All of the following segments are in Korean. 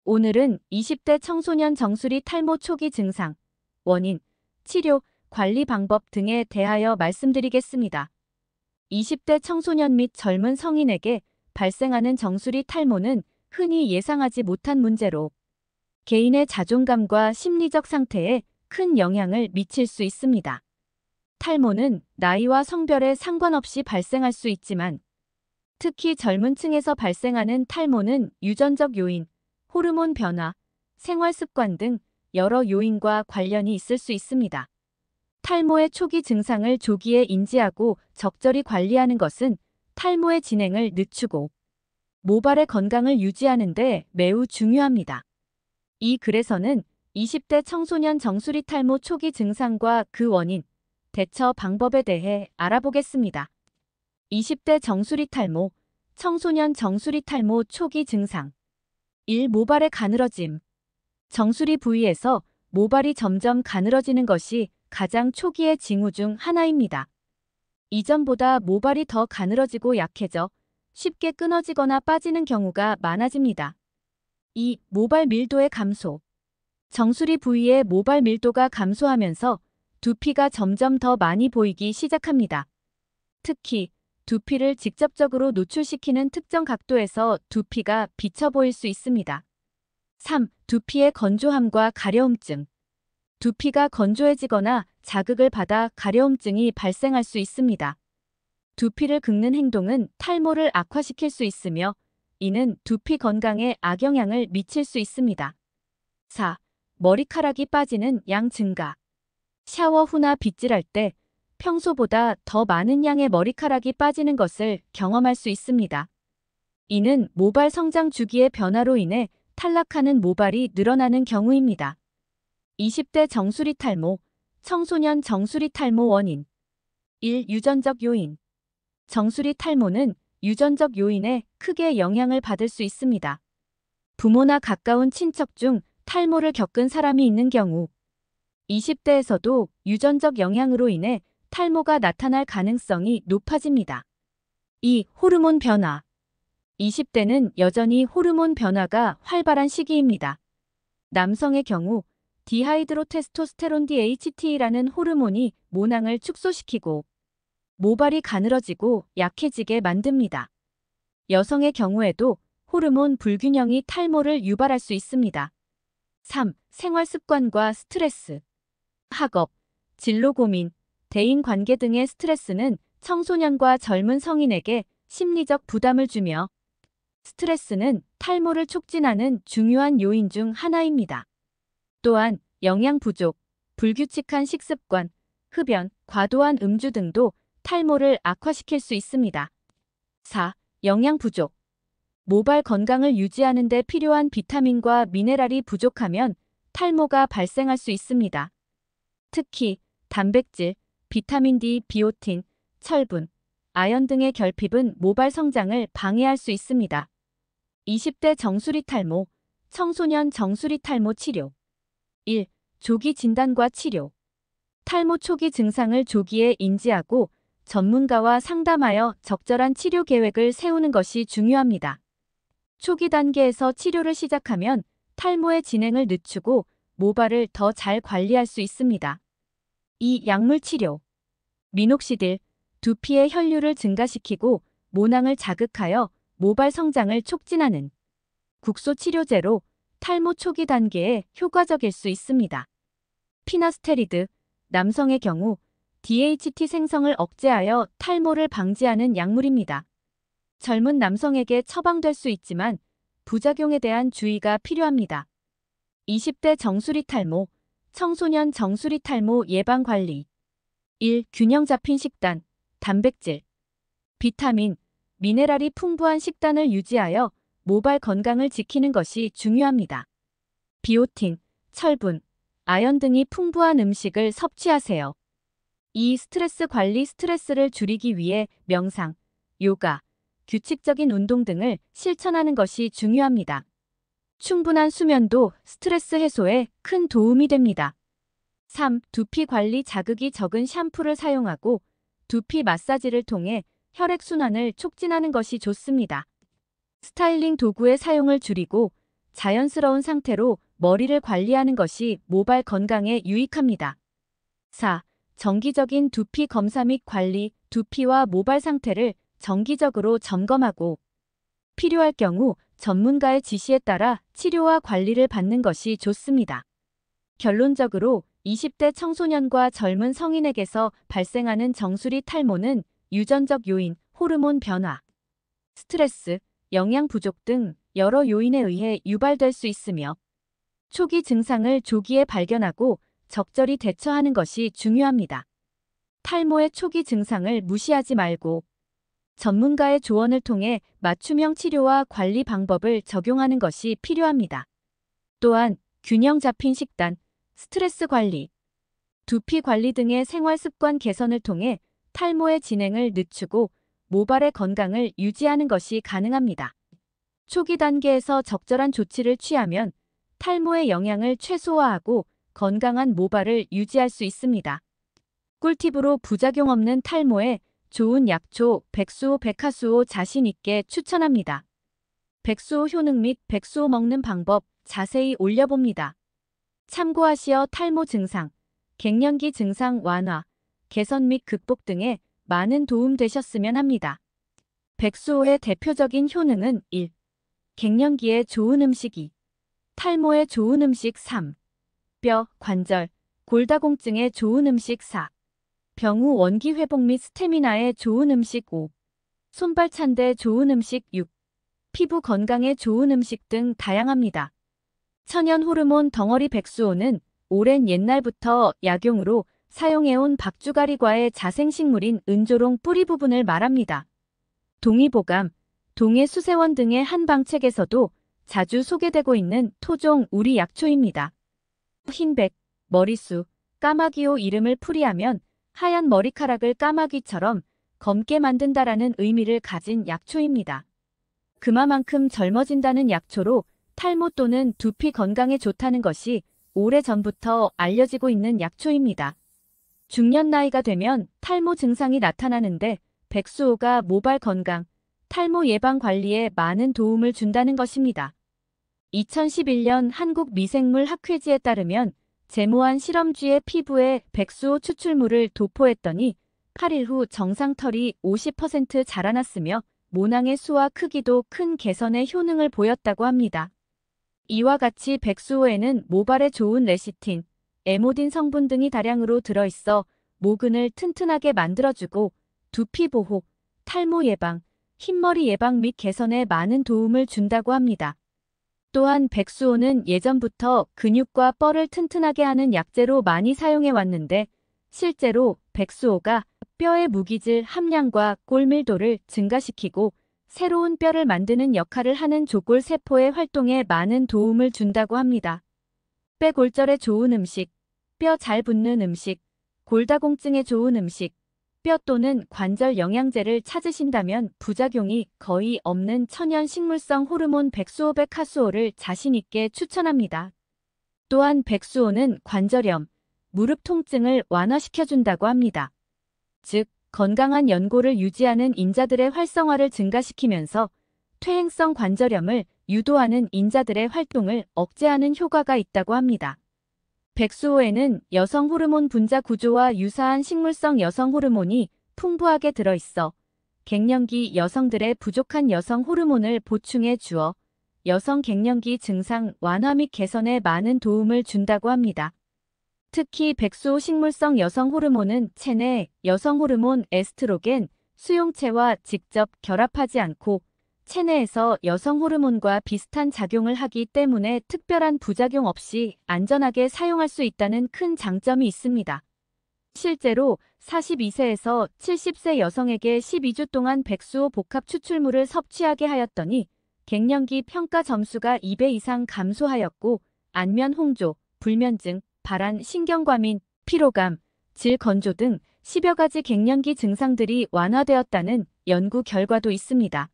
오늘은 20대 청소년 정수리 탈모 초기 증상, 원인, 치료, 관리 방법 등에 대하여 말씀드리겠습니다. 20대 청소년 및 젊은 성인에게 발생하는 정수리 탈모는 흔히 예상하지 못한 문제로 개인의 자존감과 심리적 상태에 큰 영향을 미칠 수 있습니다. 탈모는 나이와 성별에 상관없이 발생할 수 있지만 특히 젊은 층에서 발생하는 탈모는 유전적 요인, 호르몬 변화, 생활 습관 등 여러 요인과 관련이 있을 수 있습니다. 탈모의 초기 증상을 조기에 인지하고 적절히 관리하는 것은 탈모의 진행을 늦추고 모발의 건강을 유지하는 데 매우 중요합니다. 이 글에서는 20대 청소년 정수리 탈모 초기 증상과 그 원인, 대처 방법에 대해 알아보겠습니다. 20대 정수리 탈모, 청소년 정수리 탈모 초기 증상 1. 모발의 가늘어짐. 정수리 부위에서 모발이 점점 가늘어지는 것이 가장 초기의 징후 중 하나입니다. 이전보다 모발이 더 가늘어지고 약해져 쉽게 끊어지거나 빠지는 경우가 많아집니다. 2. 모발 밀도의 감소. 정수리 부위의 모발 밀도가 감소하면서 두피가 점점 더 많이 보이기 시작합니다. 특히 두피를 직접적으로 노출시키는 특정 각도에서 두피가 비쳐 보일 수 있습니다. 3. 두피의 건조함과 가려움증. 두피가 건조해지거나 자극을 받아 가려움증이 발생할 수 있습니다. 두피를 긁는 행동은 탈모를 악화시킬 수 있으며 이는 두피 건강에 악영향을 미칠 수 있습니다. 4. 머리카락이 빠지는 양 증가. 샤워 후나 빗질할 때 평소보다 더 많은 양의 머리카락이 빠지는 것을 경험할 수 있습니다. 이는 모발 성장 주기의 변화로 인해 탈락하는 모발이 늘어나는 경우입니다. 20대 정수리 탈모, 청소년 정수리 탈모 원인 1. 유전적 요인. 정수리 탈모는 유전적 요인에 크게 영향을 받을 수 있습니다. 부모나 가까운 친척 중 탈모를 겪은 사람이 있는 경우 20대에서도 유전적 영향으로 인해 탈모가 나타날 가능성이 높아집니다. 2. 호르몬 변화. 20대는 여전히 호르몬 변화가 활발한 시기입니다. 남성의 경우 디하이드로테스토스테론 DHT라는 호르몬이 모낭을 축소시키고 모발이 가늘어지고 약해지게 만듭니다. 여성의 경우에도 호르몬 불균형이 탈모를 유발할 수 있습니다. 3. 생활 습관과 스트레스. 학업, 진로 고민, 대인관계 등의 스트레스는 청소년과 젊은 성인에게 심리적 부담을 주며 스트레스는 탈모를 촉진하는 중요한 요인 중 하나입니다. 또한 영양 부족, 불규칙한 식습관, 흡연, 과도한 음주 등도 탈모를 악화시킬 수 있습니다. 4. 영양 부족. 모발 건강을 유지하는 데 필요한 비타민과 미네랄이 부족하면 탈모가 발생할 수 있습니다. 특히 단백질, 비타민 D, 비오틴, 철분, 아연 등의 결핍은 모발 성장을 방해할 수 있습니다. 20대 정수리 탈모, 청소년 정수리 탈모 치료 1. 조기 진단과 치료. 탈모 초기 증상을 조기에 인지하고 전문가와 상담하여 적절한 치료 계획을 세우는 것이 중요합니다. 초기 단계에서 치료를 시작하면 탈모의 진행을 늦추고 모발을 더 잘 관리할 수 있습니다. 2. 약물 치료. 미녹시딜, 두피의 혈류를 증가시키고 모낭을 자극하여 모발 성장을 촉진하는 국소 치료제로 탈모 초기 단계에 효과적일 수 있습니다. 피나스테리드, 남성의 경우 DHT 생성을 억제하여 탈모를 방지하는 약물입니다. 젊은 남성에게 처방될 수 있지만 부작용에 대한 주의가 필요합니다. 20대 정수리 탈모, 청소년 정수리 탈모 예방 관리 1. 균형 잡힌 식단, 단백질, 비타민, 미네랄이 풍부한 식단을 유지하여 모발 건강을 지키는 것이 중요합니다. 비오틴, 철분, 아연 등이 풍부한 음식을 섭취하세요. 2. 스트레스 관리. 스트레스를 줄이기 위해 명상, 요가, 규칙적인 운동 등을 실천하는 것이 중요합니다. 충분한 수면도 스트레스 해소에 큰 도움이 됩니다. 3. 두피 관리. 자극이 적은 샴푸를 사용하고 두피 마사지를 통해 혈액순환을 촉진하는 것이 좋습니다. 스타일링 도구의 사용을 줄이고 자연스러운 상태로 머리를 관리하는 것이 모발 건강에 유익합니다. 4. 정기적인 두피 검사 및 관리, 두피와 모발 상태를 정기적으로 점검하고 필요할 경우 전문가의 지시에 따라 치료와 관리를 받는 것이 좋습니다. 결론적으로 20대 청소년과 젊은 성인에게서 발생하는 정수리 탈모는 유전적 요인, 호르몬 변화, 스트레스, 영양 부족 등 여러 요인에 의해 유발될 수 있으며 초기 증상을 조기에 발견하고 적절히 대처하는 것이 중요합니다. 탈모의 초기 증상을 무시하지 말고 전문가의 조언을 통해 맞춤형 치료와 관리 방법을 적용하는 것이 필요합니다. 또한 균형 잡힌 식단, 스트레스 관리, 두피 관리 등의 생활 습관 개선을 통해 탈모의 진행을 늦추고 모발의 건강을 유지하는 것이 가능합니다. 초기 단계에서 적절한 조치를 취하면 탈모의 영향을 최소화하고 건강한 모발을 유지할 수 있습니다. 꿀팁으로 부작용 없는 탈모에 좋은 약초 백수호 백화수호 자신 있게 추천합니다. 백수호 효능 및 백수호 먹는 방법 자세히 올려봅니다. 참고하시어 탈모 증상, 갱년기 증상 완화, 개선 및 극복 등에 많은 도움 되셨으면 합니다. 백수호의 대표적인 효능은 1. 갱년기에 좋은 음식 2. 탈모에 좋은 음식 3. 뼈, 관절, 골다공증에 좋은 음식 4. 병 후 원기 회복 및 스태미나에 좋은 음식 5. 손발 찬데 좋은 음식 6. 피부 건강에 좋은 음식 등 다양합니다. 천연 호르몬 덩어리 백수호는 오랜 옛날부터 약용으로 사용해온 박주가리과의 자생식물인 은조롱 뿌리 부분을 말합니다. 동의보감, 동해수세원 등의 한방책에서도 자주 소개되고 있는 토종 우리 약초입니다. 흰백, 머리수, 까마귀호 이름을 풀이하면 하얀 머리카락을 까마귀처럼 검게 만든다라는 의미를 가진 약초입니다. 그만큼 젊어진다는 약초로 탈모 또는 두피 건강에 좋다는 것이 오래전부터 알려지고 있는 약초입니다. 중년 나이가 되면 탈모 증상이 나타나는데 백수호가 모발 건강, 탈모 예방 관리에 많은 도움을 준다는 것입니다. 2011년 한국미생물학회지에 따르면 제모한 실험쥐의 피부에 백수호 추출물을 도포했더니 8일 후 정상털이 50% 자라났으며 모낭의 수와 크기도 큰 개선의 효능을 보였다고 합니다. 이와 같이 백수호에는 모발에 좋은 레시틴, 에모딘 성분 등이 다량으로 들어있어 모근을 튼튼하게 만들어주고 두피 보호, 탈모 예방, 흰머리 예방 및 개선에 많은 도움을 준다고 합니다. 또한 백수호는 예전부터 근육과 뼈를 튼튼하게 하는 약재로 많이 사용해 왔는데 실제로 백수호가 뼈의 무기질 함량과 골밀도를 증가시키고 새로운 뼈를 만드는 역할을 하는 조골세포의 활동에 많은 도움을 준다고 합니다. 뼈골절에 좋은 음식, 뼈 잘 붙는 음식, 골다공증에 좋은 음식, 뼈 또는 관절 영양제를 찾으신다면 부작용이 거의 없는 천연 식물성 호르몬 백수호 백화수호를 자신 있게 추천합니다. 또한 백수호는 관절염, 무릎 통증을 완화시켜준다고 합니다. 즉, 건강한 연골을 유지하는 인자들의 활성화를 증가시키면서 퇴행성 관절염을 유도하는 인자들의 활동을 억제하는 효과가 있다고 합니다. 백수호에는 여성 호르몬 분자 구조와 유사한 식물성 여성 호르몬이 풍부하게 들어있어 갱년기 여성들의 부족한 여성 호르몬을 보충해 주어 여성 갱년기 증상 완화 및 개선에 많은 도움을 준다고 합니다. 특히 백수호 식물성 여성 호르몬은 체내 여성 호르몬 에스트로겐 수용체와 직접 결합하지 않고 체내에서 여성 호르몬과 비슷한 작용을 하기 때문에 특별한 부작용 없이 안전하게 사용할 수 있다는 큰 장점이 있습니다. 실제로 42세에서 70세 여성에게 12주 동안 백수호 복합 추출물을 섭취하게 하였더니 갱년기 평가 점수가 2배 이상 감소하였고 안면 홍조, 불면증, 발한 신경과민, 피로감, 질 건조 등 10여 가지 갱년기 증상들이 완화되었다는 연구 결과도 있습니다.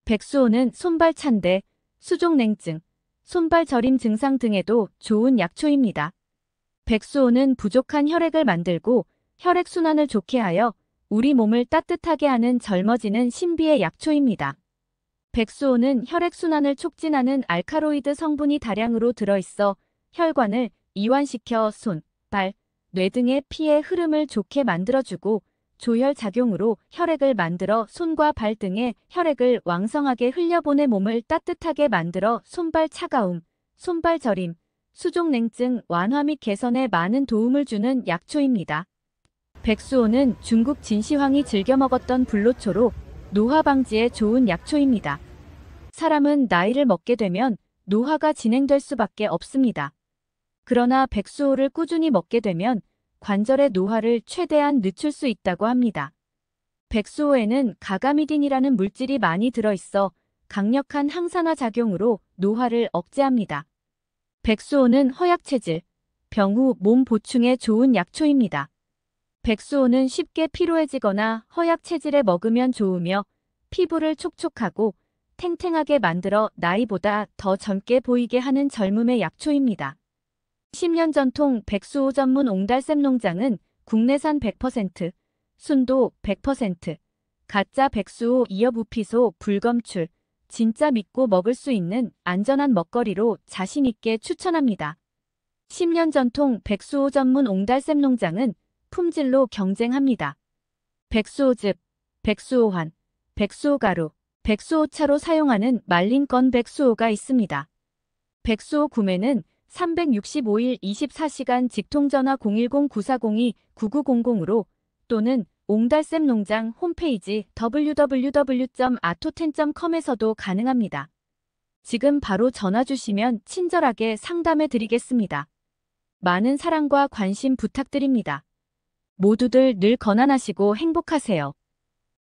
백수호는 손발 찬대, 수족냉증, 손발 저림 증상 등에도 좋은 약초입니다. 백수호는 부족한 혈액을 만들고 혈액순환을 좋게 하여 우리 몸을 따뜻하게 하는 젊어지는 신비의 약초입니다. 백수호는 혈액순환을 촉진하는 알카로이드 성분이 다량으로 들어있어 혈관을 이완시켜 손, 발, 뇌 등의 피의 흐름을 좋게 만들어주고 조혈 작용으로 혈액을 만들어 손과 발 등의 혈액을 왕성하게 흘려보내 몸을 따뜻하게 만들어 손발 차가움, 손발 저림, 수족냉증 완화 및 개선에 많은 도움을 주는 약초입니다. 백수호는 중국 진시황이 즐겨 먹었던 불로초로 노화 방지에 좋은 약초입니다. 사람은 나이를 먹게 되면 노화가 진행될 수밖에 없습니다. 그러나 백수호를 꾸준히 먹게 되면 관절의 노화를 최대한 늦출 수 있다고 합니다. 백수호에는 가가미딘이라는 물질이 많이 들어있어 강력한 항산화 작용으로 노화를 억제합니다. 백수호는 허약체질, 병 후 몸 보충에 좋은 약초입니다. 백수호는 쉽게 피로해지거나 허약체질에 먹으면 좋으며 피부를 촉촉하고 탱탱하게 만들어 나이보다 더 젊게 보이게 하는 젊음의 약초입니다. 10년 전통 백수호 전문 옹달샘 농장은 국내산 100%, 순도 100%, 가짜 백수호 이어부피소 불검출, 진짜 믿고 먹을 수 있는 안전한 먹거리로 자신 있게 추천합니다. 10년 전통 백수호 전문 옹달샘 농장은 품질로 경쟁합니다. 백수호즙, 백수호환, 백수호가루, 백수호차로 사용하는 말린 건 백수호가 있습니다. 백수호 구매는 365일 24시간 직통전화 010-9402-9900으로 또는 옹달샘 농장 홈페이지 www.atoten.com에서도 가능합니다. 지금 바로 전화 주시면 친절하게 상담해 드리겠습니다. 많은 사랑과 관심 부탁드립니다. 모두들 늘 건강하시고 행복하세요.